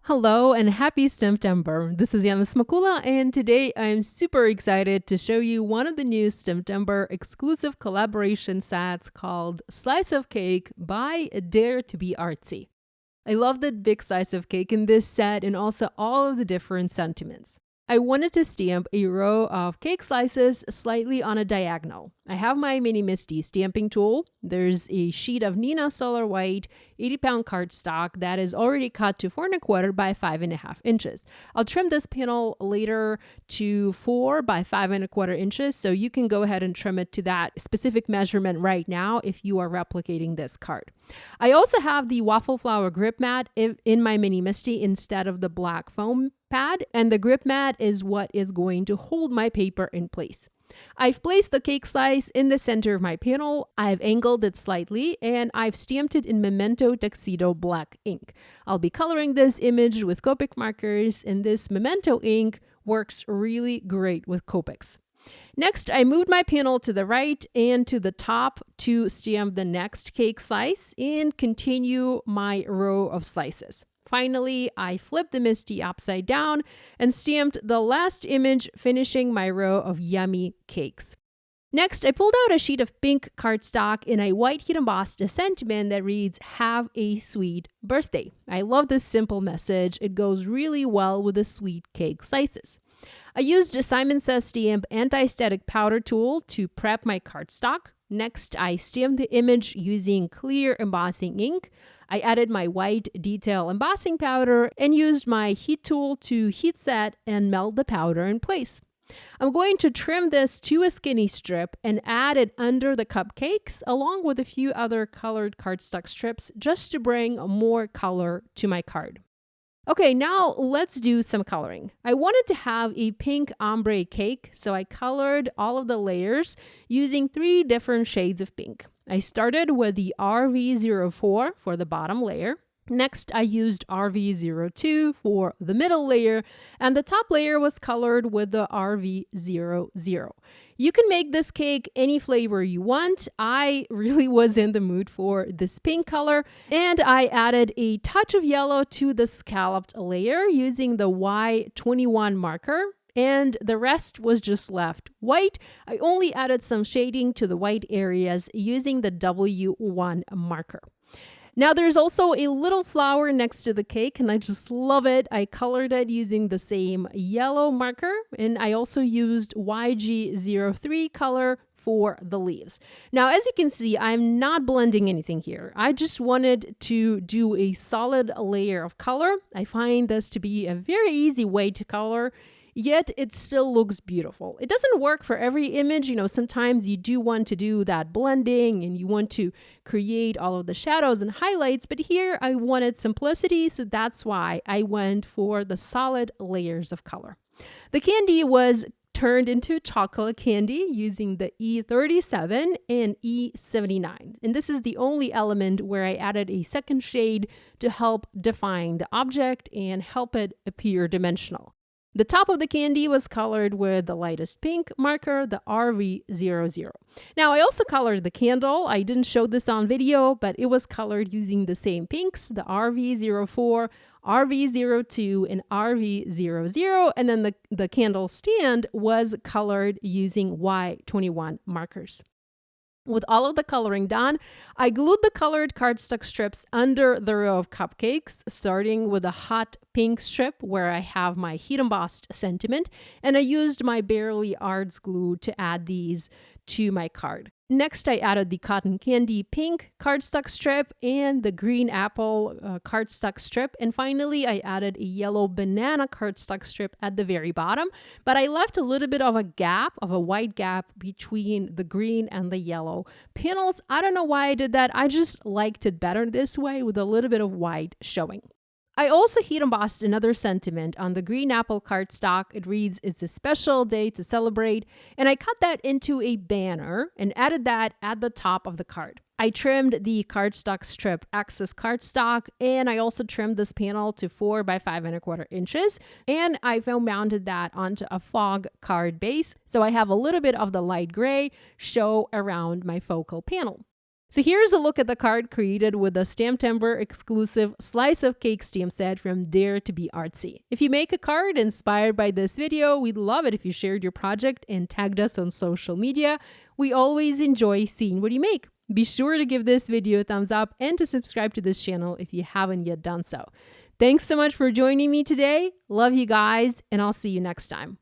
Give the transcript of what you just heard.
Hello and happy STAMPtember. This is Yana Smakula, and today I'm super excited to show you one of the new STAMPtember exclusive collaboration sets called Slice of Cake by Dare to be Artsy. I love the big slice of cake in this set and also all of the different sentiments. I wanted to stamp a row of cake slices slightly on a diagonal. I have my Mini Misty stamping tool. There's a sheet of Nina Solar White 80-pound cardstock that is already cut to 4 1/4 by 5 1/2 inches. I'll trim this panel later to 4 by 5 1/4 inches, so you can go ahead and trim it to that specific measurement right now if you are replicating this card. I also have the waffle flower grip mat in my Mini Misty instead of the black foam pad, and the grip mat is what is going to hold my paper in place. I've placed the cake slice in the center of my panel, I've angled it slightly, and I've stamped it in Memento Tuxedo black ink. I'll be coloring this image with Copic markers, and this Memento ink works really great with Copics. Next, I moved my panel to the right and to the top to stamp the next cake slice and continue my row of slices. Finally, I flipped the Misty upside down and stamped the last image, finishing my row of yummy cakes. Next, I pulled out a sheet of pink cardstock and I white heat embossed a sentiment that reads, "Have a sweet birthday." I love this simple message. It goes really well with the sweet cake slices. I used a Simon Says Stamp anti-static powder tool to prep my cardstock. Next, I stamped the image using clear embossing ink. I added my white detail embossing powder and used my heat tool to heat set and melt the powder in place. I'm going to trim this to a skinny strip and add it under the cupcakes along with a few other colored cardstock strips just to bring more color to my card. Okay, now let's do some coloring. I wanted to have a pink ombre cake, so I colored all of the layers using 3 different shades of pink. I started with the RV04 for the bottom layer. Next, I used RV02 for the middle layer, and the top layer was colored with the RV00. You can make this cake any flavor you want. I really was in the mood for this pink color, and I added a touch of yellow to the scalloped layer using the Y21 marker, and the rest was just left white. I only added some shading to the white areas using the W1 marker. Now there's also a little flower next to the cake and I just love it. I colored it using the same yellow marker, and I also used YG03 color for the leaves. Now, as you can see, I'm not blending anything here. I just wanted to do a solid layer of color. I find this to be a very easy way to color, yet it still looks beautiful. It doesn't work for every image. Sometimes you do want to do that blending and you want to create all of the shadows and highlights, but here I wanted simplicity, so that's why I went for the solid layers of color. The candy was turned into chocolate candy using the E37 and E79. And this is the only element where I added a second shade to help define the object and help it appear dimensional. The top of the candy was colored with the lightest pink marker, the RV00. Now, I also colored the candle. I didn't show this on video, but it was colored using the same pinks, the RV04, RV02, and RV00, and then the candle stand was colored using Y21 markers. With all of the coloring done, I glued the colored cardstock strips under the row of cupcakes, starting with a hot pink strip where I have my heat embossed sentiment, and I used my Barely Arts glue to add these to my card. Next, I added the cotton candy pink cardstock strip and the green apple cardstock strip. And finally, I added a yellow banana cardstock strip at the very bottom. But I left a little bit of a white gap between the green and the yellow panels. I don't know why I did that. I just liked it better this way with a little bit of white showing. I also heat embossed another sentiment on the green apple cardstock. It reads, "It's a special day to celebrate," and I cut that into a banner and added that at the top of the card. I trimmed the cardstock strip excess cardstock, and I also trimmed this panel to 4 by 5 1/4 inches, and I foam mounted that onto a fog card base, so I have a little bit of the light gray show around my focal panel. So here's a look at the card created with the STAMPtember exclusive Slice of Cake stamp set from Dare to be Artsy. If you make a card inspired by this video, we'd love it if you shared your project and tagged us on social media. We always enjoy seeing what you make. Be sure to give this video a thumbs up and to subscribe to this channel if you haven't yet done so. Thanks so much for joining me today. Love you guys, and I'll see you next time.